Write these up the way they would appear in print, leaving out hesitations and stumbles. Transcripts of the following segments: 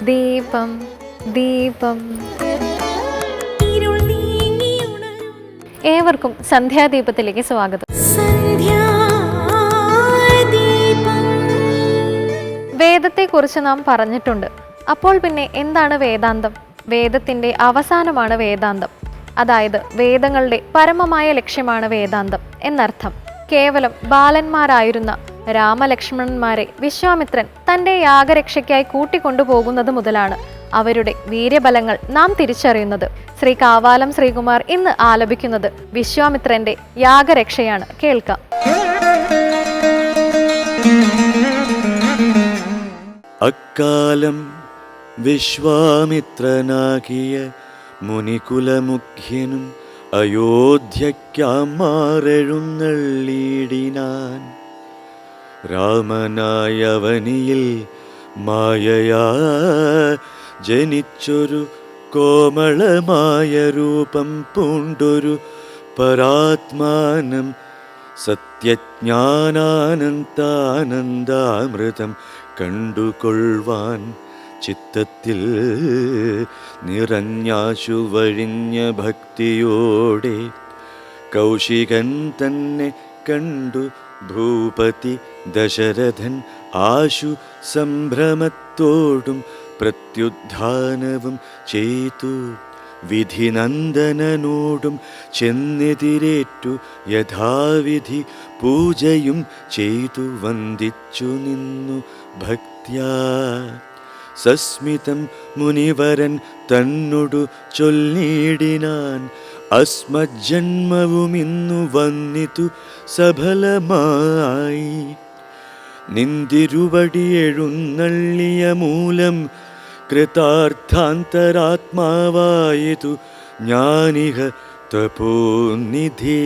ദീപം ദീപം. ഏവർക്കും സന്ധ്യാദീപത്തിലേക്ക് സ്വാഗതം. വേദത്തെക്കുറിച്ച് നാം പറഞ്ഞിട്ടുണ്ട്. അപ്പോൾ പിന്നെ എന്താണ് വേദാന്തം? വേദത്തിൻ്റെ അവസാനമാണ് വേദാന്തം. അതായത് വേദങ്ങളുടെ പരമമായ ലക്ഷ്യമാണ് വേദാന്തം എന്നർത്ഥം. കേവലം ബാലന്മാരായിരുന്ന രാമലക്ഷ്മണന്മാരെ വിശ്വാമിത്രൻ തൻ്റെ യാഗരക്ഷയ്ക്കായി കൂട്ടിക്കൊണ്ടുപോകുന്നത് മുതലാണ് അവരുടെ വീര്യബലങ്ങൾ നാം തിരിച്ചറിയുന്നത്. ശ്രീ കാവാലം ശ്രീകുമാർ ഇന്ന് ആലപിക്കുന്നത് വിശ്വാമിത്രന്റെ യാഗരക്ഷയാണ്. കേൾക്കാം. അക്കാലം വിശ്വാമിത്രനാകിയ മുനികുലമുഖ്യനും അയോധ്യയ്ക്കാമാറെഴുന്നള്ളിയിടിനാൻ. രാമനായവനിയിൽ മായയാ ജനിച്ചൊരു കോമളമായ രൂപം പൂണ്ടൊരു പരാത്മാനം സത്യജ്ഞാനാനന്ദാനന്ദാമൃതം കണ്ടുകൊള്ളുവാൻ ചിത്തത്തിൽ നിറഞ്ഞാശു വഴിഞ്ഞ ഭക്തിയോടെ കൗശികൻ തന്നെ കണ്ടു ഭൂപതി ദശരഥൻ ആശു സംഭ്രമത്തോടും പ്രത്യുദ്ധാനവും ചെയ്തു. വിധിനന്ദനനോടും ചെന്നെതിരേറ്റു യഥാവിധി പൂജയും ചെയ്തു വന്ദിച്ചു നിന്നു ഭക്ത്യാ. സസ്മിതം മുനിവരൻ തന്നോടു ചൊല്ലിടിനാൻ, അസ്മജ്ജന്മവുമിന്നു വന്നിതു സഫലമായി. നിന്തിരുവടി എഴുന്നള്ളിയ മൂലം കൃതാർത്ഥാന്തരാത്മാവായതു ഞാനിഹ തപോനിധി.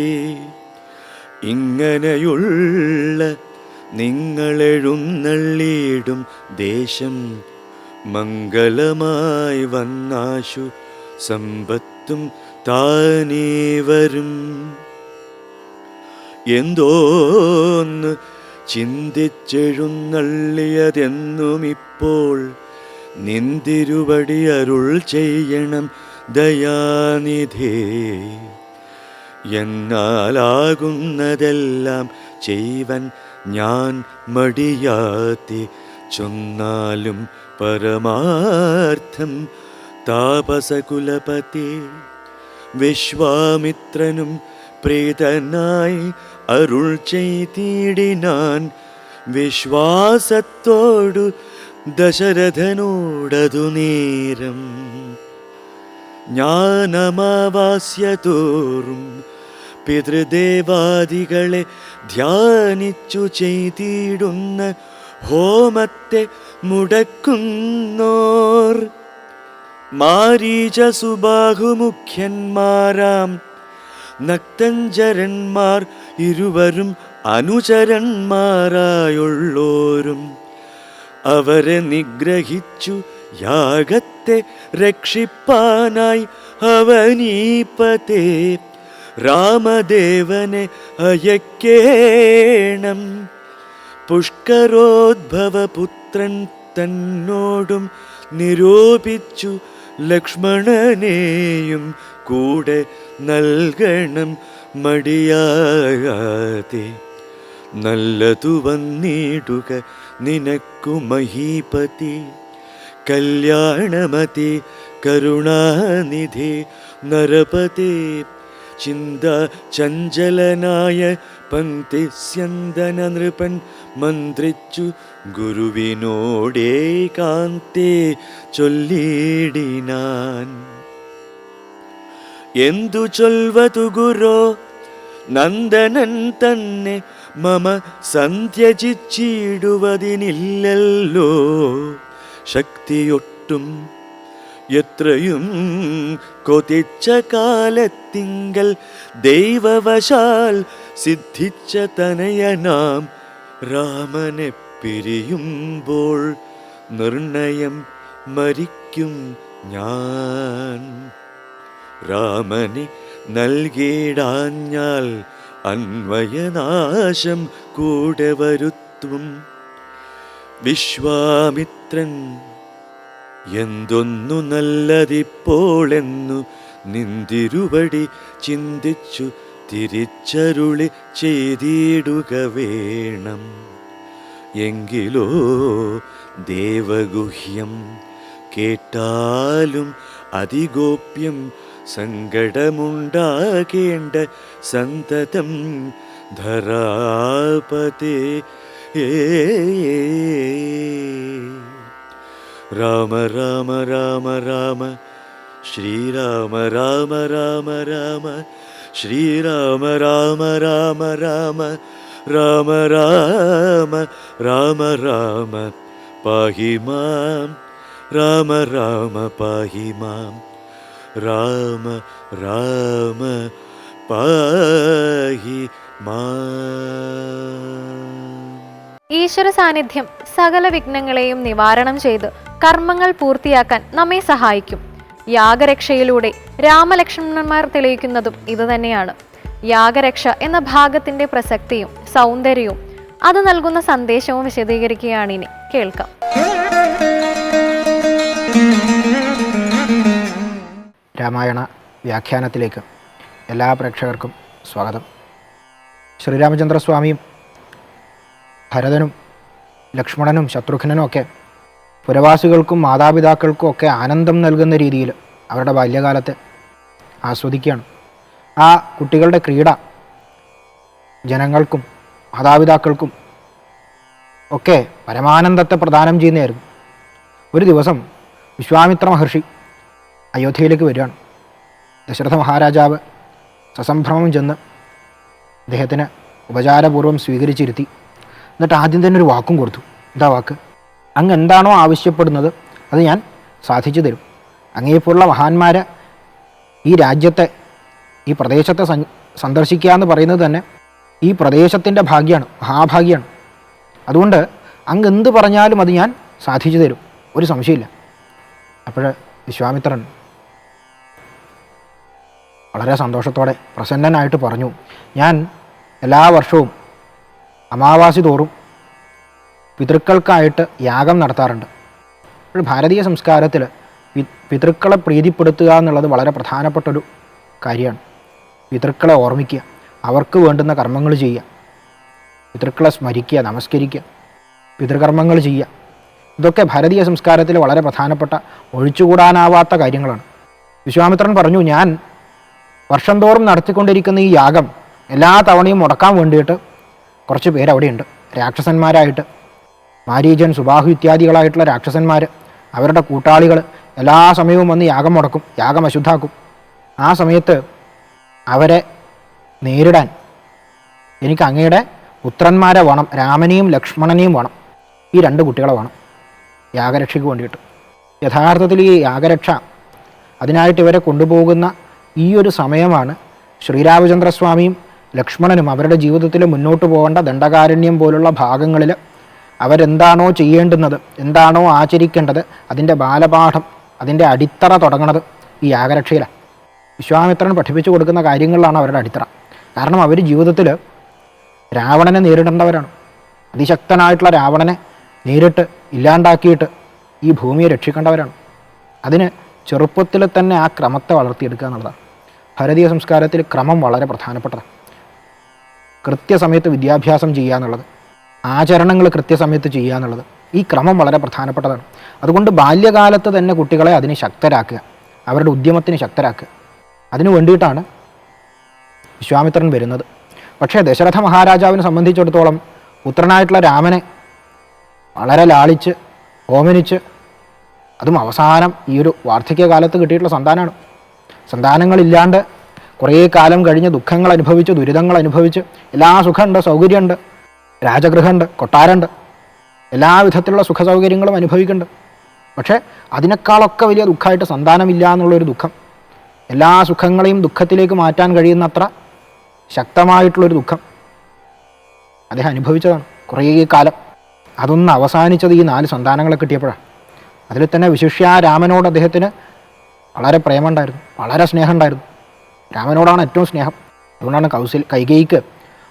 ഇങ്ങനെയുള്ള നിങ്ങളെഴുന്നള്ളിയിടും ദേശം മംഗളമായി വന്നാശു സമ്പത്തും താനേവരും. എന്തോന്ന് ചിന്തിച്ചെഴുന്നള്ളിയതെന്നും ഇപ്പോൾ നിന്തിരുവടി അരുൾ ചെയ്യണം ദയാനിധേ. എന്നാലാകുന്നതെല്ലാം ചെയ്വൻ ഞാൻ മടിയാതെ ചൊന്നാലും പരമാർത്ഥം താപസകുലപതി. വിശ്വാമിത്രനും പ്രീതനായി അരുൾ ചെയ്തിടിനാൻ വിശ്വാസത്തോടു ദശരഥനോടതു നേരം. ജ്ഞാനമാവാസ്യതോറും പിതൃദേവാദികളെ ധ്യാനിച്ചു ചെയ്തിടുന്ന ഹോമത്തെ മുടക്കുന്നോർ മാരീച സുബാഹുമുഖ്യന്മാരാം നക്തഞ്ചരന്മാർ ഇരുവരും അനുചരന്മാരായുള്ളോരും അവരെ നിഗ്രഹിച്ചു യാഗത്തെ രക്ഷിപ്പാനായി അവനീപതേ രാമദേവനെ അയക്കേണം. പുഷ്കരോദ്ഭവപുത്രൻ തന്നോടും നിരൂപിച്ചു ലക്ഷ്മണനെയും കൂടെ നൽകണം മടിയാതെ. നല്ലതു വന്നിടുക നിനക്കു മഹീപതി. കല്യാണമതി കരുണാനിധി നരപതി. ചിന്ത ചഞ്ചലനായ പന്തിസ്യന്തന നൃപൻ മന്ത്രിച്ചു ഗുരുവിനോടേകാന്തേ ചൊല്ലിടിനാൻ. എന്തു ചൊൽവതു ഗുരോ നന്ദനൻ തന്നെ മമ സന്ധ്യജിച്ചിടുവതിനില്ലല്ലോ ശക്തിയൊട്ടും. എത്രയും കൊതിച്ച കാലത്തിങ്കൽ ദൈവവശാൽ സിദ്ധിച്ച തനയനാം രാമനെ പിരിയുമ്പോൾ നിർണയം മരിക്കും ഞാൻ. രാമനെ നൽകിയിടാഞ്ഞാൽ അന്വയനാശം കൂടെ വരുത്തും. വിശ്വാമിത്രൻ എന്തൊന്നു നല്ലതിപ്പോളെന്നു നിന്തിരുവടി ചിന്തിച്ചു തിരിച്ചരുളി ചെയ്തിടുക വേണം. എങ്കിലോ ദേവഗുഹ്യം കേട്ടാലും അതിഗോപ്യം സങ്കടമുണ്ടാകേണ്ട സന്തതം ധരാപതേ. രാമ രാമ രാമ രാമ ശ്രീരാമ രാമ രാമ രാമ ശ്രീരാമ രാമ രാമ രാമ രാമ രാമ രാമ രാമ പാഹി മാം രാമ രാമ പാഹി മാം രാമ രാമ പാഹി മാം. ഈശ്വര സാന്നിധ്യം സകല വിഘ്നങ്ങളെയും നിവാരണം ചെയ്ത് കർമ്മങ്ങൾ പൂർത്തിയാക്കാൻ നമ്മെ സഹായിക്കും. യാഗരക്ഷയിലൂടെ രാമലക്ഷ്മണന്മാർ തെളിയിക്കുന്നതും ഇതുതന്നെയാണ്. യാഗരക്ഷ എന്ന ഭാഗത്തിന്റെ പ്രസക്തിയും സൗന്ദര്യവും അത് നൽകുന്ന സന്ദേശവും വിശദീകരിക്കുകയാണ് ഇനി കേൾക്കാം. രാമായണ വ്യാഖ്യാനത്തിലേക്ക് എല്ലാ പ്രേക്ഷകർക്കും സ്വാഗതം. ശ്രീരാമചന്ദ്രസ്വാമിയും ഭരതനും ലക്ഷ്മണനും ശത്രുഘ്നനും ഒക്കെ പുരവാസികൾക്കും മാതാപിതാക്കൾക്കും ഒക്കെ ആനന്ദം നൽകുന്ന രീതിയിൽ അവരുടെ ബാല്യകാലത്തെ ആസ്വദിക്കുകയാണ്. ആ കുട്ടികളുടെ ക്രീഡ ജനങ്ങൾക്കും മാതാപിതാക്കൾക്കും ഒക്കെ പരമാനന്ദത്തെ പ്രദാനം ചെയ്യുന്നതായിരുന്നു. ഒരു ദിവസം വിശ്വാമിത്ര മഹർഷി അയോധ്യയിലേക്ക് വരികയാണ്. ദശരഥ മഹാരാജാവ് സസംഭ്രമം ചെന്ന് അദ്ദേഹത്തിന് ഉപചാരപൂർവ്വം സ്വീകരിച്ചിരുത്തി. എന്നിട്ട് ആദ്യം തന്നെ ഒരു വാക്കും കൊടുത്തു. എന്താ വാക്ക്? അങ്ങ് എന്താണോ ആവശ്യപ്പെടുന്നത് അത് ഞാൻ സാധിച്ചു തരും. അങ്ങേപ്പോലുള്ള മഹാന്മാരെ ഈ രാജ്യത്തെ ഈ പ്രദേശത്തെ സന്ദർശിക്കുക എന്ന് പറയുന്നത് തന്നെ ഈ പ്രദേശത്തിൻ്റെ ഭാഗ്യമാണ്, മഹാഭാഗ്യമാണ്. അതുകൊണ്ട് അങ്ങ് എന്ത് പറഞ്ഞാലും അത് ഞാൻ സാധിച്ചു തരും, ഒരു സംശയമില്ല. അപ്പോൾ വിശ്വാമിത്രൻ വളരെ സന്തോഷത്തോടെ പ്രസന്നനായിട്ട് പറഞ്ഞു, ഞാൻ എല്ലാ വർഷവും അമാവാസി തോറും പിതൃക്കൾക്കായിട്ട് യാഗം നടത്താറുണ്ട്. ഒരു ഭാരതീയ സംസ്കാരത്തിൽ പിതൃക്കളെ പ്രീതിപ്പെടുത്തുക എന്നുള്ളത് വളരെ പ്രധാനപ്പെട്ടൊരു കാര്യമാണ്. പിതൃക്കളെ ഓർമ്മിക്കുക, അവർക്ക് വേണ്ടുന്ന കർമ്മങ്ങൾ ചെയ്യുക, പിതൃക്കളെ സ്മരിക്കുക, നമസ്കരിക്കുക, പിതൃകർമ്മങ്ങൾ ചെയ്യുക, ഇതൊക്കെ ഭാരതീയ സംസ്കാരത്തിൽ വളരെ പ്രധാനപ്പെട്ട ഒഴിച്ചുകൂടാനാവാത്ത കാര്യങ്ങളാണ്. വിശ്വാമിത്രൻ പറഞ്ഞു, ഞാൻ വർഷം തോറും നടത്തിക്കൊണ്ടിരിക്കുന്ന ഈ യാഗം എല്ലാ തവണയും മുടക്കാൻ വേണ്ടിയിട്ട് കുറച്ച് പേരവിടെയുണ്ട്. രാക്ഷസന്മാരായിട്ട് മാരീചൻ, സുബാഹു ഇത്യാദികളായിട്ടുള്ള രാക്ഷസന്മാർ, അവരുടെ കൂട്ടാളികൾ എല്ലാ സമയവും വന്ന് യാഗം മുടക്കും, യാഗം അശുദ്ധാക്കും. ആ സമയത്ത് അവരെ നേരിടാൻ എനിക്ക് അങ്ങയുടെ പുത്രന്മാരെ വേണം, രാമനെയും ലക്ഷ്മണനെയും വേണം. ഈ രണ്ട് കുട്ടികളെ വേണം യാഗരക്ഷയ്ക്ക് വേണ്ടിയിട്ട്. യഥാർത്ഥത്തിൽ ഈ യാഗരക്ഷ അതിനായിട്ട് ഇവരെ കൊണ്ടുപോകുന്ന ഈ ഒരു സമയമാണ് ശ്രീരാമചന്ദ്രസ്വാമിയും ലക്ഷ്മണനും അവരുടെ ജീവിതത്തിൽ മുന്നോട്ട് പോകേണ്ട ദണ്ഡകാരണ്യം പോലുള്ള ഭാഗങ്ങളിൽ അവരെന്താണോ ചെയ്യേണ്ടുന്നത്, എന്താണോ ആചരിക്കേണ്ടത്, അതിൻ്റെ ബാലപാഠം, അതിൻ്റെ അടിത്തറ തുടങ്ങണത് ഈ യാഗരക്ഷയിലാണ്. വിശ്വാമിത്രൻ പഠിപ്പിച്ചു കൊടുക്കുന്ന കാര്യങ്ങളിലാണ് അവരുടെ അടിത്തറ. കാരണം അവർ ജീവിതത്തിൽ രാവണനെ നേരിടേണ്ടവരാണ്. അതിശക്തനായിട്ടുള്ള രാവണനെ നേരിട്ട് ഇല്ലാണ്ടാക്കിയിട്ട് ഈ ഭൂമിയെ രക്ഷിക്കേണ്ടവരാണ്. അതിന് ചെറുപ്പത്തിൽ തന്നെ ആ ക്രമത്തെ വളർത്തിയെടുക്കുക എന്നുള്ളതാണ്. ഭാരതീയ സംസ്കാരത്തിൽ ക്രമം വളരെ പ്രധാനപ്പെട്ടതാണ്. കൃത്യസമയത്ത് വിദ്യാഭ്യാസം ചെയ്യുക എന്നുള്ളത്, ആചരണങ്ങൾ കൃത്യസമയത്ത് ചെയ്യുക എന്നുള്ളത്, ഈ ക്രമം വളരെ പ്രധാനപ്പെട്ടതാണ്. അതുകൊണ്ട് ബാല്യകാലത്ത് തന്നെ കുട്ടികളെ അതിന് ശക്തരാക്കുക, അവരുടെ ഉദ്യമത്തിന് ശക്തരാക്കുക. അതിനു വേണ്ടിയിട്ടാണ് വിശ്വാമിത്രൻ വരുന്നത്. പക്ഷേ ദശരഥ മഹാരാജാവിനെ സംബന്ധിച്ചിടത്തോളം പുത്രനായിട്ടുള്ള രാമനെ വളരെ ലാളിച്ച് ഓമനിച്ച്, അതും അവസാനം ഈ ഒരു വാർദ്ധക്യകാലത്ത് കിട്ടിയിട്ടുള്ള സന്താനമാണ്. സന്താനങ്ങളില്ലാണ്ട് കുറേ കാലം കഴിഞ്ഞ് ദുഃഖങ്ങൾ അനുഭവിച്ച്, ദുരിതങ്ങൾ അനുഭവിച്ച്, എല്ലാ സുഖമുണ്ട്, സൗകര്യമുണ്ട്, രാജഗൃഹമുണ്ട്, കൊട്ടാരമുണ്ട്, എല്ലാ വിധത്തിലുള്ള സുഖ സൗകര്യങ്ങളും അനുഭവിക്കുന്നുണ്ട്. പക്ഷേ അതിനേക്കാളൊക്കെ വലിയ ദുഃഖമായിട്ട് സന്താനമില്ല എന്നുള്ളൊരു ദുഃഖം, എല്ലാ സുഖങ്ങളെയും ദുഃഖത്തിലേക്ക് മാറ്റാൻ കഴിയുന്നത്ര ശക്തമായിട്ടുള്ളൊരു ദുഃഖം അദ്ദേഹം അനുഭവിച്ചതാണ് കുറേ കാലം. അതൊന്ന് അവസാനിച്ചത് ഈ 4 സന്താനങ്ങളെ കിട്ടിയപ്പോഴാണ്. അതിൽ തന്നെ വിശിഷ്യ രാമനോട് അദ്ദേഹത്തിന് വളരെ പ്രേമമുണ്ടായിരുന്നു, വളരെ സ്നേഹമുണ്ടായിരുന്നു. രാമനോടാണ് ഏറ്റവും സ്നേഹം. അതുകൊണ്ടാണ് കൈകേയിക്ക്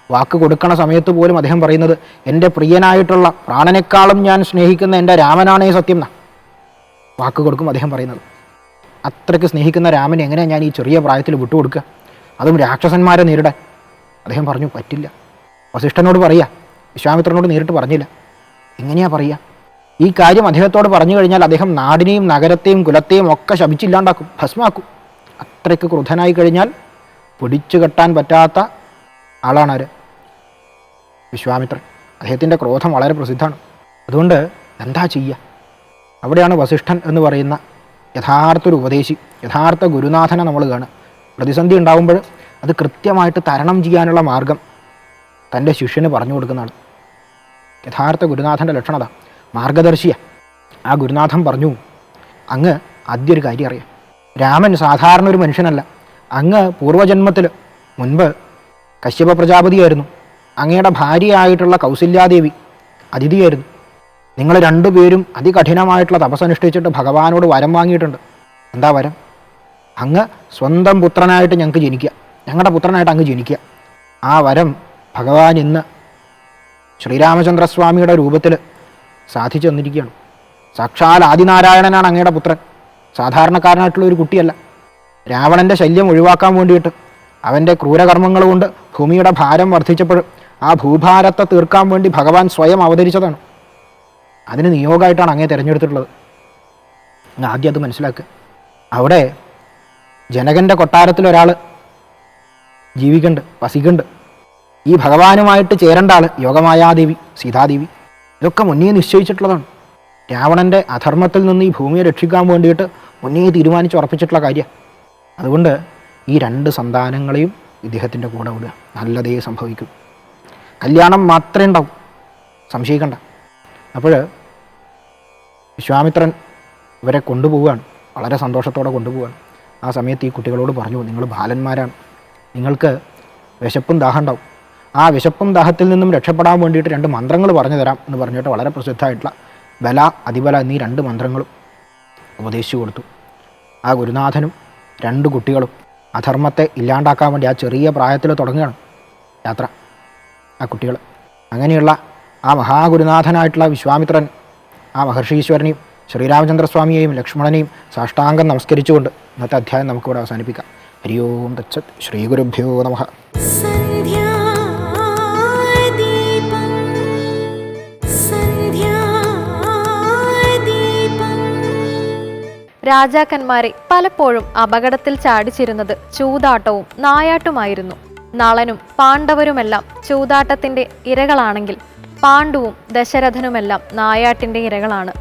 വാക്ക് കൊടുക്കണ സമയത്ത് പോലും അദ്ദേഹം പറയുന്നത്, എൻ്റെ പ്രിയനായിട്ടുള്ള പ്രാണനേക്കാളും ഞാൻ സ്നേഹിക്കുന്ന എൻ്റെ രാമനാണേ സത്യം എന്നാ. വാക്ക് കൊടുക്കും അദ്ദേഹം പറയുന്നത്. അത്രയ്ക്ക് സ്നേഹിക്കുന്ന രാമനെ എങ്ങനെയാണ് ഞാൻ ഈ ചെറിയ പ്രായത്തിൽ വിട്ടുകൊടുക്കുക, അതും രാക്ഷസന്മാരെ നേരിടാൻ? അദ്ദേഹം പറഞ്ഞു പറ്റില്ല. വസിഷ്ഠനോട് പറയുക, വിശ്വാമിത്രനോട് നേരിട്ട് പറഞ്ഞില്ല. എങ്ങനെയാ പറയുക? ഈ കാര്യം അദ്ദേഹത്തോട് പറഞ്ഞു കഴിഞ്ഞാൽ അദ്ദേഹം നാടിനെയും നഗരത്തെയും കുലത്തെയും ഒക്കെ ശപിച്ചില്ലാണ്ടാക്കും, ഭസ്മാക്കും. അത്രയ്ക്ക് ക്രുദ്ധനായി കഴിഞ്ഞാൽ പിടിച്ചു കെട്ടാൻ പറ്റാത്ത ആളാണ് ആര്? വിശ്വാമിത്രൻ. അദ്ദേഹത്തിൻ്റെ ക്രോധം വളരെ പ്രസിദ്ധമാണ്. അതുകൊണ്ട് എന്താ ചെയ്യുക? അവിടെയാണ് വസിഷ്ഠൻ എന്ന് പറയുന്ന യഥാർത്ഥ ഒരു ഉപദേശി, യഥാർത്ഥ ഗുരുനാഥനെ നമ്മൾ കാണുക. പ്രതിസന്ധി ഉണ്ടാകുമ്പോൾ അത് കൃത്യമായിട്ട് തരണം ചെയ്യാനുള്ള മാർഗം തൻ്റെ ശിഷ്യന് പറഞ്ഞു കൊടുക്കുന്നതാണ്. യഥാർത്ഥ ഗുരുനാഥൻ്റെ ലക്ഷണത മാർഗദർശിയാണ്. ആ ഗുരുനാഥൻ പറഞ്ഞു, അങ്ങ് ആദ്യം ഒരു കാര്യം അറിയാം, രാമൻ സാധാരണ ഒരു മനുഷ്യനല്ല. അങ്ങ് പൂർവ്വജന്മത്തിൽ മുൻപ് കശ്യപ പ്രജാപതിയായിരുന്നു. അങ്ങയുടെ ഭാര്യയായിട്ടുള്ള കൗസല്യാദേവി അതിഥിയായിരുന്നു. നിങ്ങൾ രണ്ടുപേരും അതികഠിനമായിട്ടുള്ള തപസ്സനുഷ്ഠിച്ചിട്ട് ഭഗവാനോട് വരം വാങ്ങിയിട്ടുണ്ട്. എന്താ വരം? അങ്ങ് സ്വന്തം പുത്രനായിട്ട് ഞങ്ങൾക്ക് ജനിക്കുക, ഞങ്ങളുടെ പുത്രനായിട്ട് അങ്ങ് ജനിക്കുക. ആ വരം ഭഗവാൻ ഇന്ന് ശ്രീരാമചന്ദ്രസ്വാമിയുടെ രൂപത്തിൽ സാധിച്ചു തന്നിരിക്കുകയാണ്. സാക്ഷാൽ ആദിനാരായണനാണ് അങ്ങയുടെ പുത്രൻ, സാധാരണക്കാരനായിട്ടുള്ള ഒരു കുട്ടിയല്ല. രാവണൻ്റെ ശല്യം ഒഴിവാക്കാൻ വേണ്ടിയിട്ട് അവൻ്റെ ക്രൂരകർമ്മങ്ങൾ കൊണ്ട് ഭൂമിയുടെ ഭാരം വർദ്ധിച്ചപ്പോൾ ആ ഭൂഭാരത്തെ തീർക്കാൻ വേണ്ടി ഭഗവാൻ സ്വയം അവതരിച്ചതാണ്. അതിന് നിയോഗമായിട്ടാണ് അങ്ങേ തിരഞ്ഞെടുത്തിട്ടുള്ളത്. ആദ്യം അത് മനസ്സിലാക്കുക. അവിടെ ജനകൻ്റെ കൊട്ടാരത്തിൽ ഒരാൾ ജീവിക്കുന്നുണ്ട്, വസിക്കുന്നുണ്ട്. ഈ ഭഗവാനുമായിട്ട് ചേരേണ്ട ആൾ യോഗമായാദേവി, സീതാദേവി. ഇതൊക്കെ മുന്നേ നിശ്ചയിച്ചിട്ടുള്ളതാണ്. രാവണൻ്റെ അധർമ്മത്തിൽ നിന്ന് ഈ ഭൂമിയെ രക്ഷിക്കാൻ വേണ്ടിയിട്ട് മുന്നേ തീരുമാനിച്ചുറപ്പിച്ചിട്ടുള്ള കാര്യം. അതുകൊണ്ട് ഈ രണ്ട് സന്താനങ്ങളെയും ഇദ്ദേഹത്തിൻ്റെ കൂടെ വിടുക, നല്ലതേ സംഭവിക്കും. കല്യാണം മാത്രമേ ഉണ്ടാവും, സംശയിക്കണ്ട. അപ്പോൾ വിശ്വാമിത്രൻ ഇവരെ കൊണ്ടുപോവുകയാണ്, വളരെ സന്തോഷത്തോടെ കൊണ്ടുപോവുകയാണ്. ആ സമയത്ത് ഈ കുട്ടികളോട് പറഞ്ഞു, നിങ്ങൾ ബാലന്മാരാണ്, നിങ്ങൾക്ക് വിശപ്പും ദാഹം ഉണ്ടാവും. ആ വിശപ്പും ദാഹത്തിൽ നിന്നും രക്ഷപ്പെടാൻ വേണ്ടിയിട്ട് 2 മന്ത്രങ്ങൾ പറഞ്ഞു തരാം എന്ന് പറഞ്ഞിട്ട് വളരെ പ്രസിദ്ധമായിട്ടുള്ള ബല, അതിബല എന്നീ 2 മന്ത്രങ്ങളും ഉപദേശിച്ചു കൊടുത്തു. ആ ഗുരുനാഥനും 2 കുട്ടികളും അധർമ്മത്തെ ഇല്ലാണ്ടാക്കാൻ വേണ്ടി ആ ചെറിയ പ്രായത്തിൽ തുടങ്ങുകയാണ് യാത്ര. ആ കുട്ടികൾ അങ്ങനെയുള്ള ആ മഹാഗുരുനാഥനായിട്ടുള്ള വിശ്വാമിത്രൻ ആ മഹർഷീശ്വരനെയും ശ്രീരാമചന്ദ്രസ്വാമിയെയും ലക്ഷ്മണനെയും സാഷ്ടാംഗം നമസ്കരിച്ചുകൊണ്ട് ഇന്നത്തെ അധ്യായം നമുക്കിവിടെ അവസാനിപ്പിക്കാം. ഹരി ഓം തത്സത്. ശ്രീ ഗുരുഭ്യോ നമഃ. രാജാക്കന്മാരെ പലപ്പോഴും അപകടത്തിൽ ചാടിച്ചിരുന്നത് ചൂതാട്ടവും നായാട്ടുമായിരുന്നു. നളനും പാണ്ഡവരുമെല്ലാം ചൂതാട്ടത്തിന്റെ ഇരകളാണെങ്കിൽ പാണ്ഡുവും ദശരഥനുമെല്ലാം നായാട്ടിന്റെ ഇരകളാണ്.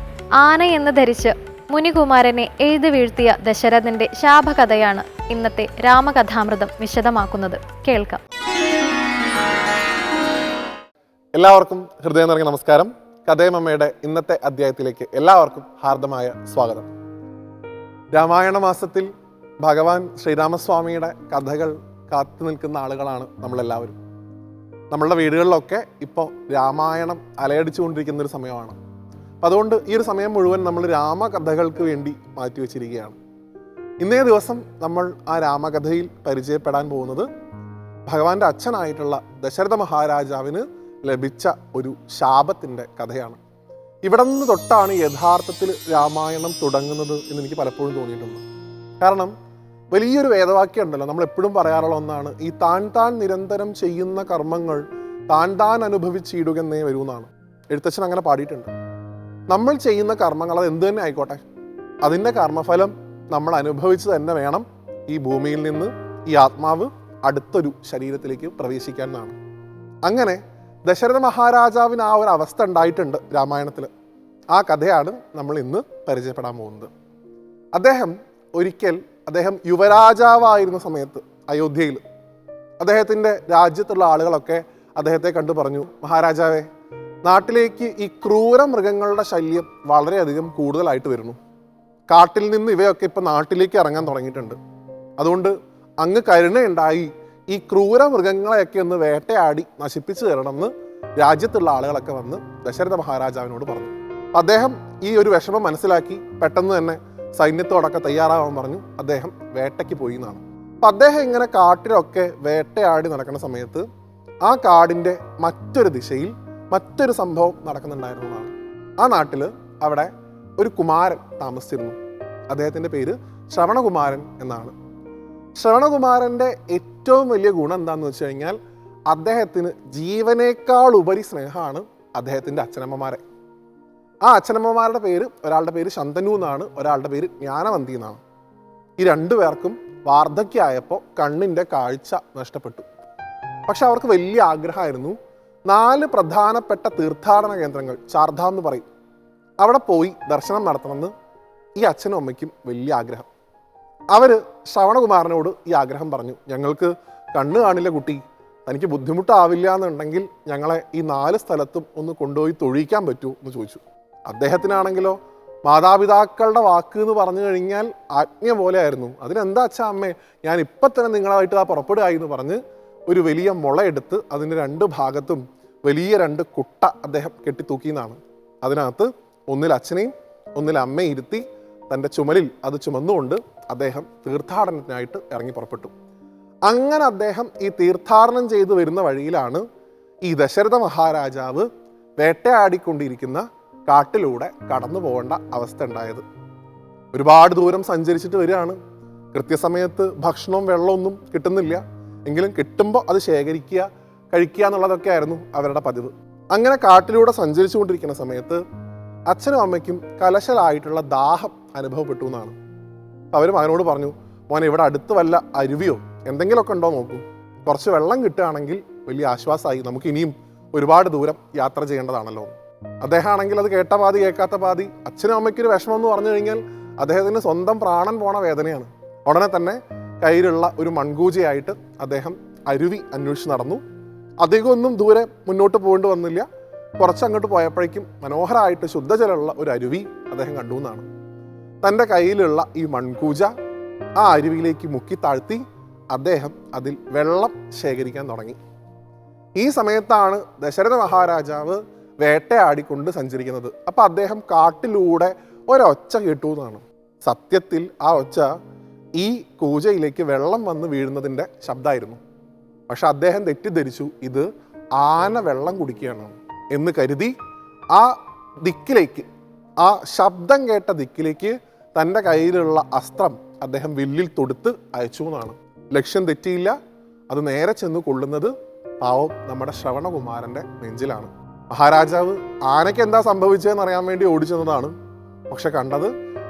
ആന എന്ന് ധരിച്ച് മുനികുമാരനെ എഴുതി വീഴ്ത്തിയ ദശരഥന്റെ ശാപകഥയാണ് ഇന്നത്തെ രാമകഥാമൃതം വിശദമാക്കുന്നത്. കേൾക്കാം. എല്ലാവർക്കും ഹൃദയം നിറഞ്ഞ നമസ്കാരം. കഥയമമ്മയുടെ ഇന്നത്തെ അധ്യായത്തിലേക്ക് എല്ലാവർക്കും ഹാർദമായ സ്വാഗതം. രാമായണ മാസത്തിൽ ഭഗവാൻ ശ്രീരാമസ്വാമിയുടെ കഥകൾ കാത്തു നിൽക്കുന്ന ആളുകളാണ് നമ്മളെല്ലാവരും. നമ്മളുടെ വീടുകളിലൊക്കെ ഇപ്പോൾ രാമായണം അലയടിച്ചുകൊണ്ടിരിക്കുന്ന ഒരു സമയമാണ്. അപ്പം അതുകൊണ്ട് ഈ ഒരു സമയം മുഴുവൻ നമ്മൾ രാമകഥകൾക്ക് വേണ്ടി മാറ്റിവെച്ചിരിക്കുകയാണ്. ഇന്നേ ദിവസം നമ്മൾ ആ രാമകഥയിൽ പരിചയപ്പെടാൻ പോകുന്നത് ഭഗവാന്റെ അച്ഛനായിട്ടുള്ള ദശരഥ മഹാരാജാവിന് ലഭിച്ച ഒരു ശാപത്തിൻ്റെ കഥയാണ്. ഇവിടെ നിന്ന് തൊട്ടാണ് യഥാർത്ഥത്തിൽ രാമായണം തുടങ്ങുന്നത് എന്ന് എനിക്ക് പലപ്പോഴും തോന്നിയിട്ടുണ്ട്. കാരണം വലിയൊരു വേദവാക്യം ഉണ്ടല്ലോ, നമ്മൾ എപ്പോഴും പറയാറുള്ള ഒന്നാണ്, ഈ താൻ നിരന്തരം ചെയ്യുന്ന കർമ്മങ്ങൾ താൻ അനുഭവിച്ചിടുകയെന്നേ വരുമെന്നാണ്. എഴുത്തച്ഛൻ അങ്ങനെ പാടിയിട്ടുണ്ട്. നമ്മൾ ചെയ്യുന്ന കർമ്മങ്ങൾ അത് എന്ത് തന്നെ ആയിക്കോട്ടെ, അതിൻ്റെ കർമ്മഫലം നമ്മൾ അനുഭവിച്ച് തന്നെ വേണം ഈ ഭൂമിയിൽ നിന്ന് ഈ ആത്മാവ് അടുത്തൊരു ശരീരത്തിലേക്ക് പ്രവേശിക്കാൻ എന്നാണ്. അങ്ങനെ ദശരഥ മഹാരാജാവിന് ആ ഒരു അവസ്ഥ ഉണ്ടായിട്ടുണ്ട് രാമായണത്തിൽ. ആ കഥയാണ് നമ്മൾ ഇന്ന് പരിചയപ്പെടാൻ പോകുന്നത്. അദ്ദേഹം യുവരാജാവായിരുന്ന സമയത്ത് അയോധ്യയിൽ അദ്ദേഹത്തിൻ്റെ രാജ്യത്തുള്ള ആളുകളൊക്കെ അദ്ദേഹത്തെ കണ്ടു പറഞ്ഞു, മഹാരാജാവേ, നാട്ടിലേക്ക് ഈ ക്രൂര മൃഗങ്ങളുടെ ശല്യം വളരെയധികം കൂടുതലായിട്ട് വരുന്നു. കാട്ടിൽ നിന്ന് ഇവയൊക്കെ ഇപ്പം നാട്ടിലേക്ക് ഇറങ്ങാൻ തുടങ്ങിയിട്ടുണ്ട്. അതുകൊണ്ട് അങ്ങ് കരുണയുണ്ടായി ഈ ക്രൂര മൃഗങ്ങളെയൊക്കെ ഒന്ന് വേട്ടയാടി നശിപ്പിച്ചു തരണമെന്ന് രാജ്യത്തുള്ള ആളുകളൊക്കെ വന്ന് ദശരഥ മഹാരാജാവിനോട് പറഞ്ഞു. അദ്ദേഹം ഈ ഒരു വിഷമം മനസ്സിലാക്കി പെട്ടെന്ന് തന്നെ സൈന്യത്തോടൊക്കെ തയ്യാറാവാൻ പറഞ്ഞു. അദ്ദേഹം വേട്ടയ്ക്ക് പോയി എന്നാണ്. അപ്പം അദ്ദേഹം ഇങ്ങനെ കാട്ടിലൊക്കെ വേട്ടയാടി നടക്കുന്ന സമയത്ത് ആ കാടിൻ്റെ മറ്റൊരു ദിശയിൽ മറ്റൊരു സംഭവം നടക്കുന്നുണ്ടായിരുന്നതാണ്. ആ നാട്ടിൽ അവിടെ ഒരു കുമാരൻ താമസിച്ചിരുന്നു. അദ്ദേഹത്തിൻ്റെ പേര് ശ്രവണകുമാരൻ എന്നാണ്. ശ്രവണകുമാരൻ്റെ ഏറ്റവും വലിയ ഗുണം എന്താണെന്ന് വെച്ച് കഴിഞ്ഞാൽ അദ്ദേഹത്തിന് ജീവനേക്കാൾ ഉപരി സ്നേഹമാണ് അദ്ദേഹത്തിൻ്റെ അച്ഛനമ്മമാരെ. ആ അച്ഛനമ്മമാരുടെ പേര്, ഒരാളുടെ പേര് ശന്തനു എന്നാണ്, ഒരാളുടെ പേര് ജ്ഞാനവന്തി എന്നാണ്. ഈ രണ്ടു പേർക്കും വാർദ്ധക്യമായപ്പോൾ കണ്ണിൻ്റെ കാഴ്ച നഷ്ടപ്പെട്ടു. പക്ഷെ അവർക്ക് വലിയ ആഗ്രഹമായിരുന്നു 4 പ്രധാനപ്പെട്ട തീർത്ഥാടന കേന്ദ്രങ്ങൾ, ചാർധാം എന്ന് പറയും, അവിടെ പോയി ദർശനം നടത്തണമെന്ന് ഈ അച്ഛനും അമ്മയ്ക്കും വലിയ ആഗ്രഹം. അവർ ശ്രവണകുമാരനോട് ഈ ആഗ്രഹം പറഞ്ഞു. ഞങ്ങൾക്ക് കണ്ണ് കാണില്ല കുട്ടി, തനിക്ക് ബുദ്ധിമുട്ടാവില്ല എന്നുണ്ടെങ്കിൽ ഞങ്ങളെ ഈ 4 സ്ഥലത്തും ഒന്ന് കൊണ്ടുപോയി തൊഴിയിക്കാൻ പറ്റുമോ എന്ന് ചോദിച്ചു. അദ്ദേഹത്തിനാണെങ്കിലോ മാതാപിതാക്കളുടെ വാക്ക് എന്ന് പറഞ്ഞു കഴിഞ്ഞാൽ ആജ്ഞ പോലെ ആയിരുന്നു. അതിനെന്താ അച്ഛാ അമ്മേ, ഞാൻ ഇപ്പം തന്നെ നിങ്ങളായിട്ട് പുറപ്പെടുകയായി എന്ന് പറഞ്ഞ് ഒരു വലിയ മുളയെടുത്ത് അതിൻ്റെ 2 ഭാഗത്തും വലിയ 2 കുട്ട അദ്ദേഹം കെട്ടിത്തൂക്കിയെന്നാണ്. അതിനകത്ത് ഒന്നിൽ അച്ഛനെയും ഒന്നിൽ അമ്മയും ഇരുത്തി തൻ്റെ ചുമലിൽ അത് ചുമന്നുകൊണ്ട് അദ്ദേഹം തീർത്ഥാടനത്തിനായിട്ട് ഇറങ്ങി പുറപ്പെട്ടു. അങ്ങനെ അദ്ദേഹം ഈ തീർത്ഥാടനം ചെയ്തു വരുന്ന വഴിയിലാണ് ഈ ദശരഥ മഹാരാജാവ് വേട്ടയാടിക്കൊണ്ടിരിക്കുന്ന കാട്ടിലൂടെ കടന്നു പോകേണ്ട അവസ്ഥ ഉണ്ടായത്. ഒരുപാട് ദൂരം സഞ്ചരിച്ചിട്ട് വരികയാണ്. കൃത്യസമയത്ത് ഭക്ഷണവും വെള്ളമൊന്നും കിട്ടുന്നില്ല. എങ്കിലും കിട്ടുമ്പോൾ അത് ശേഖരിക്കുക, കഴിക്കുക എന്നുള്ളതൊക്കെ ആയിരുന്നു അവരുടെ പതിവ്. അങ്ങനെ കാട്ടിലൂടെ സഞ്ചരിച്ചു കൊണ്ടിരിക്കുന്ന സമയത്ത് അച്ഛനും അമ്മയ്ക്കും കലശലായിട്ടുള്ള ദാഹം അനുഭവപ്പെട്ടു എന്നാണ്. അവർ മകനോട് പറഞ്ഞു, മോനെ ഇവിടെ അടുത്ത് വല്ല അരുവിയോ എന്തെങ്കിലുമൊക്കെ ഉണ്ടോ നോക്കൂ, കുറച്ച് വെള്ളം കിട്ടുകയാണെങ്കിൽ വലിയ ആശ്വാസമായി, നമുക്ക് ഇനിയും ഒരുപാട് ദൂരം യാത്ര ചെയ്യേണ്ടതാണല്ലോ. അദ്ദേഹം ആണെങ്കിൽ അത് കേട്ട പാതി കേൾക്കാത്ത പാതി. അച്ഛനും അമ്മയ്ക്കൊരു വിഷമം എന്ന് പറഞ്ഞു കഴിഞ്ഞാൽ അദ്ദേഹത്തിന് സ്വന്തം പ്രാണൻ പോണ വേദനയാണ്. ഉടനെ തന്നെ കയ്യിലുള്ള ഒരു മൺകൂജയായിട്ട് അദ്ദേഹം അരുവി അന്വേഷിച്ച് നടന്നു. അധികമൊന്നും ദൂരെ മുന്നോട്ട് പോകേണ്ടി വന്നില്ല. കുറച്ചങ്ങോട്ട് പോയപ്പോഴേക്കും മനോഹരമായിട്ട് ശുദ്ധജലമുള്ള ഒരു അരുവി അദ്ദേഹം കണ്ടു എന്നാണ്. തൻ്റെ കയ്യിലുള്ള ഈ മൺകൂജ ആ അരുവിയിലേക്ക് മുക്കി താഴ്ത്തി അദ്ദേഹം അതിൽ വെള്ളം ശേഖരിക്കാൻ തുടങ്ങി. ഈ സമയത്താണ് ദശരഥ മഹാരാജാവ് വേട്ടയാടിക്കൊണ്ട് സഞ്ചരിക്കുന്നത്. അപ്പം അദ്ദേഹം കാട്ടിലൂടെ ഒരൊച്ച കേട്ടു എന്നാണ്. സത്യത്തിൽ ആ ഒച്ച ഈ കൂജയിലേക്ക് വെള്ളം വന്ന് വീഴുന്നതിൻ്റെ ശബ്ദമായിരുന്നു. പക്ഷെ അദ്ദേഹം തെറ്റിദ്ധരിച്ചു ഇത് ആന വെള്ളം കുടിക്കുകയാണ് എന്ന് കരുതി ആ ദിക്കിലേക്ക്, ആ ശബ്ദം കേട്ട ദിക്കിലേക്ക് തൻ്റെ കയ്യിലുള്ള അസ്ത്രം അദ്ദേഹം വില്ലിൽ തൊടുത്ത് അയച്ചു എന്നാണ്. ലക്ഷ്യം തെറ്റിയില്ല. അത് നേരെ ചെന്ന് കൊള്ളുന്നത് പാവം നമ്മുടെ ശ്രവണകുമാരൻ്റെ നെഞ്ചിലാണ്. മഹാരാജാവ് ആനയ്ക്ക് എന്താ സംഭവിച്ചതെന്ന് അറിയാൻ വേണ്ടി ഓടിച്ചെന്നതാണ്. പക്ഷെ കണ്ടത്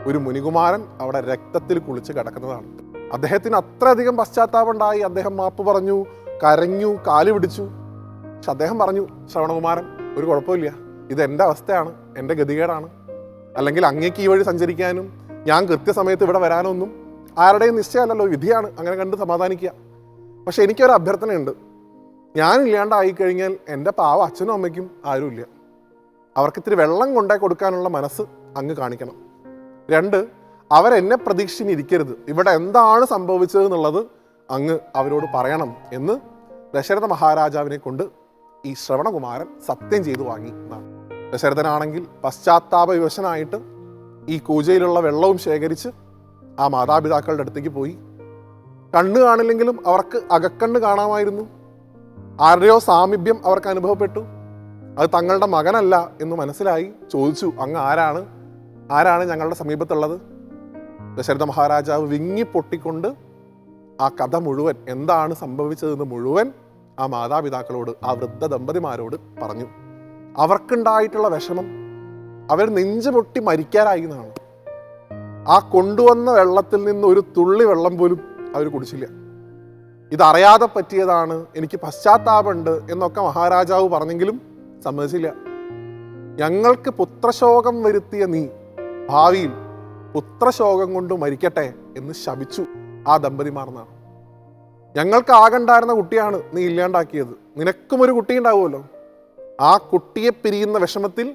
ഒരു മുനികുമാരൻ അവിടെ രക്തത്തിൽ കുളിച്ച് കിടക്കുന്നതാണ്. അദ്ദേഹത്തിന് അത്രയധികം പശ്ചാത്താപം ഉണ്ടായി. അദ്ദേഹം മാപ്പ് പറഞ്ഞു, കരഞ്ഞു, കാല് പിടിച്ചു. പക്ഷെ അദ്ദേഹം പറഞ്ഞു, ശ്രവണകുമാരൻ ഒരു കുഴപ്പമില്ല, ഇത് എൻ്റെ അവസ്ഥയാണ്, എൻ്റെ ഗതികേടാണ്. അല്ലെങ്കിൽ അങ്ങേക്ക് ഈ വഴി സഞ്ചരിക്കാനും ഞാൻ കൃത്യസമയത്ത് ഇവിടെ വരാനൊന്നും ആരുടെയും നിശ്ചയമല്ലല്ലോ, വിധിയാണ്, അങ്ങനെ കണ്ട് സമാധാനിക്കുക. പക്ഷെ എനിക്കൊരു അഭ്യർത്ഥനയുണ്ട്. ഞാനില്ലാണ്ടായി കഴിഞ്ഞാൽ എൻ്റെ പാവ അച്ഛനും അമ്മയ്ക്കും ആരുമില്ല. അവർക്ക് ഇത്തിരി വെള്ളം കൊണ്ടേ കൊടുക്കാനുള്ള മനസ്സ് അങ്ങ് കാണിക്കണം. 2, അവരെന്നെ പ്രതീക്ഷിച്ചിരിക്കരുത്. ഇവിടെ എന്താണ് സംഭവിച്ചതെന്നുള്ളത് അങ്ങ് അവരോട് പറയണം എന്ന് ദശരഥ മഹാരാജാവിനെ കൊണ്ട് ഈ ശ്രവണകുമാരൻ സത്യം ചെയ്തു വാങ്ങി എന്നാണ്. ദശരഥനാണെങ്കിൽ പശ്ചാത്താപവിവശനായിട്ട് ഈ കൂജയിലുള്ള വെള്ളവും ശേഖരിച്ച് ആ മാതാപിതാക്കളുടെ അടുത്തേക്ക് പോയി. കണ്ണ് കാണില്ലെങ്കിലും അവർക്ക് അകക്കണ്ണ് കാണാമായിരുന്നു. ആരുടെയോ സാമീപ്യം അവർക്ക് അനുഭവപ്പെട്ടു. അത് തങ്ങളുടെ മകനല്ല എന്ന് മനസ്സിലായി. ചോദിച്ചു, അങ്ങ് ആരാണ് ഞങ്ങളുടെ സമീപത്തുള്ളത്? ദശരഥ മഹാരാജാവ് വിങ്ങിപ്പൊട്ടിക്കൊണ്ട് ആ കഥ മുഴുവൻ, എന്താണ് സംഭവിച്ചതെന്ന് മുഴുവൻ ആ മാതാപിതാക്കളോട്, ആ വൃദ്ധ ദമ്പതിമാരോട് പറഞ്ഞു. അവർക്കുണ്ടായിട്ടുള്ള വിഷമം, അവർ നെഞ്ചു പൊട്ടി മരിക്കാറായി എന്നാണ്. ആ കൊണ്ടുവന്ന വെള്ളത്തിൽ നിന്ന് ഒരു തുള്ളി വെള്ളം പോലും അവർ കുടിച്ചില്ല. ഇതറിയാതെ പറ്റിയതാണ്, എനിക്ക് പശ്ചാത്താപമുണ്ട് എന്നൊക്കെ മഹാരാജാവ് പറഞ്ഞെങ്കിലും സമ്മതിച്ചില്ല. ഞങ്ങൾക്ക് പുത്രശോകം വരുത്തിയ നീ ഭാവിയിൽ പുത്രശോകം കൊണ്ട് മരിക്കട്ടെ എന്ന് ശപിച്ചു ആ ദമ്പതിമാർ എന്നാണ്. ഞങ്ങൾക്ക് ആകണ്ടായിരുന്ന കുട്ടിയാണ് നീ ഇല്ലാണ്ടാക്കിയത്, നിനക്കും ഒരു കുട്ടി ഉണ്ടാവുമല്ലോ, ആ കുട്ടിയെ പിരിയുന്ന വിഷമത്തിൽ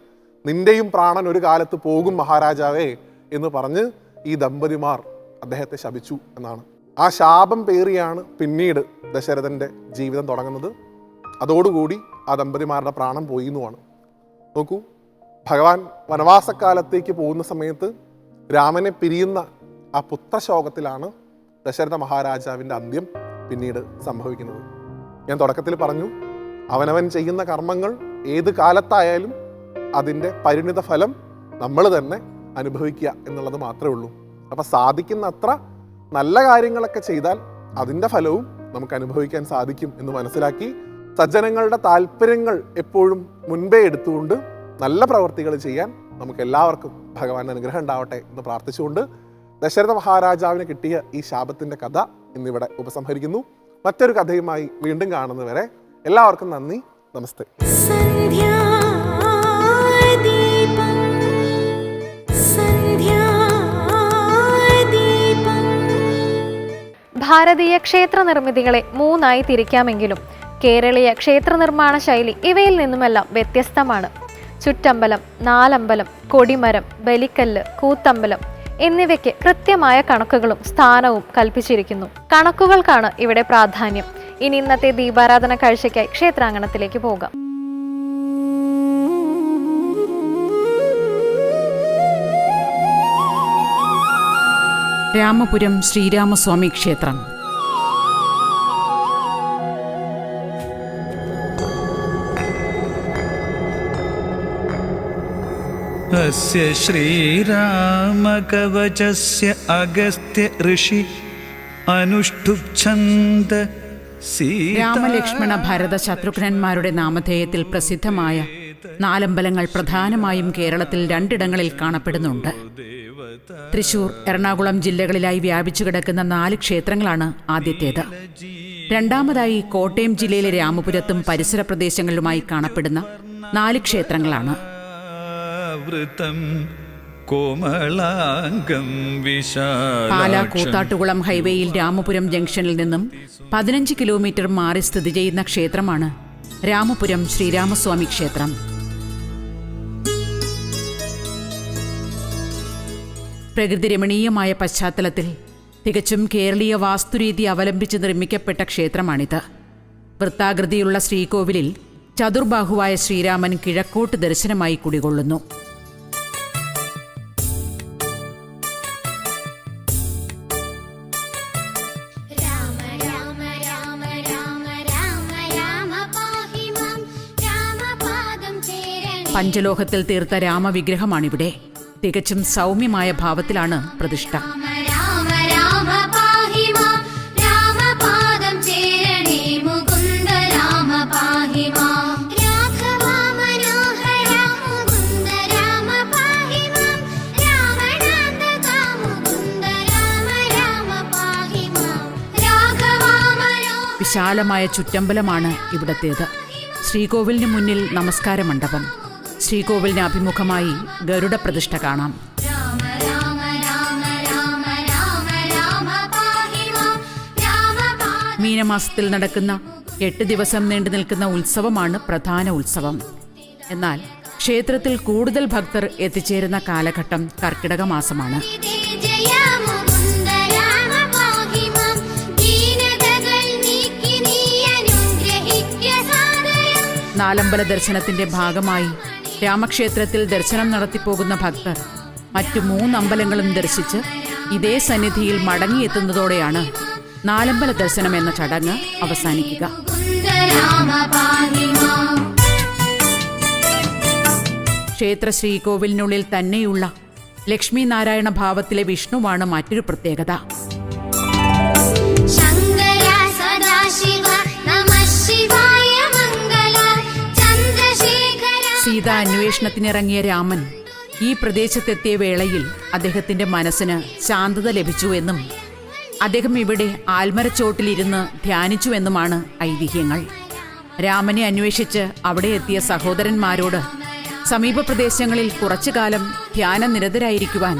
നിന്റെയും പ്രാണൻ ഒരു കാലത്ത് പോകും മഹാരാജാവേ എന്ന് പറഞ്ഞ് ഈ ദമ്പതിമാർ അദ്ദേഹത്തെ ശപിച്ചു എന്നാണ്. ആ ശാപം പേറിയാണ് പിന്നീട് ദശരഥൻ്റെ ജീവിതം തുടങ്ങുന്നത്. അതോടുകൂടി ആ ദമ്പതിമാരുടെ പ്രാണൻ പോയി എന്നുമാണ്. നോക്കൂ, ഭഗവാൻ വനവാസക്കാലത്തേക്ക് പോകുന്ന സമയത്ത് രാമനെ പിരിയുന്ന ആ പുത്രശോകത്തിലാണ് ദശരഥ മഹാരാജാവിൻ്റെ അന്ത്യം പിന്നീട് സംഭവിക്കുന്നത്. ഞാൻ തുടക്കത്തിൽ പറഞ്ഞു, അവനവൻ ചെയ്യുന്ന കർമ്മങ്ങൾ ഏത് കാലത്തായാലും അതിൻ്റെ പരിണിത ഫലം നമ്മൾ തന്നെ അനുഭവിക്കുക എന്നുള്ളത് മാത്രമേ ഉള്ളൂ. അപ്പം സാധിക്കുന്ന അത്ര നല്ല കാര്യങ്ങളൊക്കെ ചെയ്താൽ അതിൻ്റെ ഫലവും നമുക്ക് അനുഭവിക്കാൻ സാധിക്കും എന്ന് മനസ്സിലാക്കി സജ്ജനങ്ങളുടെ താല്പര്യങ്ങൾ എപ്പോഴും മുൻപേ എടുത്തുകൊണ്ട് നല്ല പ്രവർത്തികൾ ചെയ്യാൻ നമുക്ക് എല്ലാവർക്കും ഭഗവാന്റെ അനുഗ്രഹം ഉണ്ടാവട്ടെ എന്ന് പ്രാർത്ഥിച്ചുകൊണ്ട് ദശരഥ മഹാരാജാവിന് കിട്ടിയ ഈ ശാപത്തിൻ്റെ കഥ ഇന്നിവിടെ ഉപസംഹരിക്കുന്നു. മറ്റൊരു കഥയുമായി വീണ്ടും കാണുന്നവരെ എല്ലാവർക്കും നന്ദി, നമസ്തേ. ഭാരതീയ ക്ഷേത്ര നിർമ്മിതികളെ മൂന്നായി തിരിക്കാമെങ്കിലും കേരളീയ ക്ഷേത്ര നിർമ്മാണ ശൈലി ഇവയിൽ നിന്നുമെല്ലാം വ്യത്യസ്തമാണ്. ചുറ്റമ്പലം, നാലമ്പലം, കൊടിമരം, ബലിക്കല്ല്, കൂത്തമ്പലം എന്നിവയ്ക്ക് കൃത്യമായ കണക്കുകളും സ്ഥാനവും കൽപ്പിച്ചിരിക്കുന്നു. കണക്കുകൾക്കാണ് ഇവിടെ പ്രാധാന്യം. ഇനി ഇന്നത്തെ ദീപാരാധന കാഴ്ചയ്ക്കായി ക്ഷേത്രാങ്കണത്തിലേക്ക് പോകാം. രാമപുരം ശ്രീരാമസ്വാമി ക്ഷേത്രം. അസ്യ ശ്രീരാമകവചസ്യ അഗസ്ത്യ ഋഷി അനുഷ്ഠുപ്ഛന്ദ രാമലക്ഷ്മണ ഭരത ശത്രുഘ്നന്മാരുടെ നാമധേയത്തിൽ പ്രസിദ്ധമായ നാലമ്പലങ്ങൾ പ്രധാനമായും കേരളത്തിൽ രണ്ടിടങ്ങളിൽ കാണപ്പെടുന്നുണ്ട്. തൃശൂർ, എറണാകുളം ജില്ലകളിലായി വ്യാപിച്ചു കിടക്കുന്ന 4 ക്ഷേത്രങ്ങളാണ് ആദ്യത്തേത്. രണ്ടാമതായി കോട്ടയം ജില്ലയിലെ രാമപുരത്തും പരിസര പ്രദേശങ്ങളിലുമായി കാണപ്പെടുന്ന 4 ക്ഷേത്രങ്ങളാണ്. പാലാ കൂത്താട്ടുകുളം ഹൈവേയിൽ രാമപുരം ജംഗ്ഷനിൽ നിന്നും 15 കിലോമീറ്റർ മാറി സ്ഥിതി ചെയ്യുന്ന ക്ഷേത്രമാണ് രാമപുരം ശ്രീരാമസ്വാമി ക്ഷേത്രം. പ്രകൃതി രമണീയമായ പശ്ചാത്തലത്തിൽ തികച്ചും കേരളീയ വാസ്തുരീതി അവലംബിച്ച് നിർമ്മിക്കപ്പെട്ട ക്ഷേത്രമാണിത്. വൃത്താകൃതിയുള്ള ശ്രീകോവിലിൽ ചതുർബാഹുവായ ശ്രീരാമൻ കിഴക്കോട്ട് ദർശനമായി കുടികൊള്ളുന്നു. പഞ്ചലോഹത്തിൽ തീർത്ത രാമവിഗ്രഹമാണിവിടെ. തികച്ചും സൗമ്യമായ ഭാവത്തിലാണ് പ്രതിഷ്ഠ. വിശാലമായ ചുറ്റമ്പലമാണ് ഇവിടത്തേത്. ശ്രീകോവിലിന് മുന്നിൽ നമസ്കാര മണ്ഡപം. ശ്രീകോവിലിന് അഭിമുഖമായി ഗരുഡ പ്രതിഷ്ഠ കാണാം. മീനമാസത്തിൽ നടക്കുന്ന 8 ദിവസം നീണ്ടു നിൽക്കുന്ന ഉത്സവമാണ് പ്രധാന ഉത്സവം. എന്നാൽ ക്ഷേത്രത്തിൽ കൂടുതൽ ഭക്തർ എത്തിച്ചേരുന്ന കാലഘട്ടം കർക്കിടക മാസമാണ്. നാലമ്പല ദർശനത്തിന്റെ ഭാഗമായി രാമക്ഷേത്രത്തിൽ ദർശനം നടത്തിപ്പോകുന്ന ഭക്തർ മറ്റു 3 അമ്പലങ്ങളും ദർശിച്ച് ഇതേ സന്നിധിയിൽ മടങ്ങിയെത്തുന്നതോടെയാണ് നാലമ്പല ദർശനം എന്ന ചടങ്ങ് അവസാനിക്കുക. ക്ഷേത്ര ശ്രീകോവിലിനുള്ളിൽ തന്നെയുള്ള ലക്ഷ്മി നാരായണ ഭാവത്തിലെ വിഷ്ണുവാണ് മറ്റൊരു പ്രത്യേകത. സീത അന്വേഷണത്തിനിറങ്ങിയ രാമൻ ഈ പ്രദേശത്തെത്തിയ വേളയിൽ അദ്ദേഹത്തിന്റെ മനസ്സിന് ശാന്തത ലഭിച്ചുവെന്നും അദ്ദേഹം ഇവിടെ ആൽമരച്ചോട്ടിലിരുന്ന് ധ്യാനിച്ചുവെന്നുമാണ് ഐതിഹ്യങ്ങൾ. രാമനെ അന്വേഷിച്ച് അവിടെ എത്തിയ സഹോദരന്മാരോട് സമീപ പ്രദേശങ്ങളിൽ കുറച്ചുകാലം ധ്യാനനിരതരായിരിക്കുവാൻ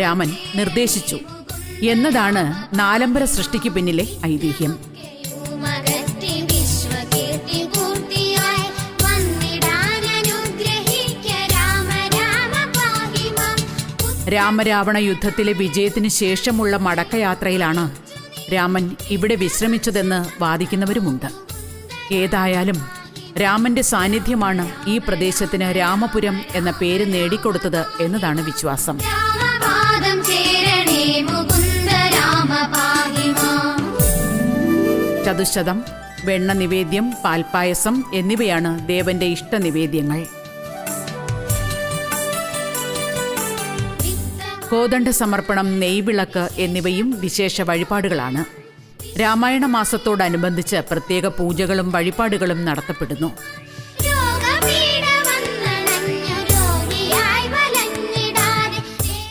രാമൻ നിർദ്ദേശിച്ചു എന്നതാണ് നാലമ്പല സൃഷ്ടിക്ക് പിന്നിലെ ഐതിഹ്യം. രാമരാവണ യുദ്ധത്തിലെ വിജയത്തിന് ശേഷമുള്ള മടക്കയാത്രയിലാണ് രാമൻ ഇവിടെ വിശ്രമിച്ചതെന്ന് വാദിക്കുന്നവരുമുണ്ട്. ഏതായാലും രാമന്റെ സാന്നിധ്യമാണ് ഈ പ്രദേശത്തിന് രാമപുരം എന്ന പേര് നേടിക്കൊടുത്തത് എന്നതാണ് വിശ്വാസം. ചതുശതം, വെണ്ണ നിവേദ്യം, പാൽപ്പായസം എന്നിവയാണ് ദേവന്റെ ഇഷ്ടനിവേദ്യങ്ങൾ. കോദണ്ഡ സമർപ്പണം, നെയ്വിളക്ക് എന്നിവയും വിശേഷ വഴിപാടുകളാണ്. രാമായണ മാസത്തോടനുബന്ധിച്ച് പ്രത്യേക പൂജകളും വഴിപാടുകളും നടത്തപ്പെടുന്നു.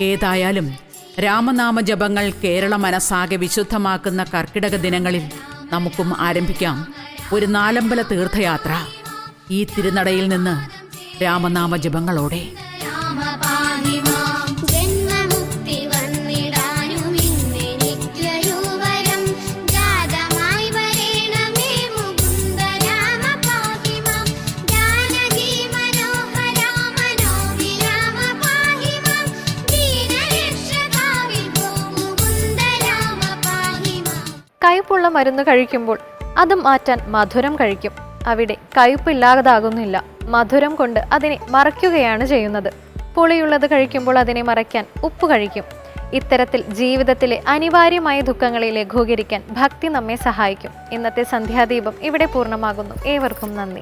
ഏതായാലും രാമനാമജപങ്ങൾ കേരള മനസ്സാകെ വിശുദ്ധമാക്കുന്ന കർക്കിടക ദിനങ്ങളിൽ നമുക്കും ആരംഭിക്കാം ഒരു നാലമ്പല തീർത്ഥയാത്ര. ഈ തിരുനടയിൽ നിന്ന് രാമനാമജപങ്ങളോടെ. കയ്പുള്ള മരുന്ന് കഴിക്കുമ്പോൾ അത് മാറ്റാൻ മധുരം കഴിക്കും. അവിടെ കയ്പില്ലാതാകുന്നില്ല, മധുരം കൊണ്ട് അതിനെ മറയ്ക്കുകയാണ് ചെയ്യുന്നത്. പുളിയുള്ളത് കഴിക്കുമ്പോൾ അതിനെ മറയ്ക്കാൻ ഉപ്പ് കഴിക്കും. ഇത്തരത്തിൽ ജീവിതത്തിലെ അനിവാര്യമായ ദുഃഖങ്ങളെ ലഘൂകരിക്കാൻ ഭക്തി നമ്മെ സഹായിക്കും. ഇന്നത്തെ സന്ധ്യാദീപം ഇവിടെ പൂർണ്ണമാകുന്നു. ഏവർക്കും നന്ദി.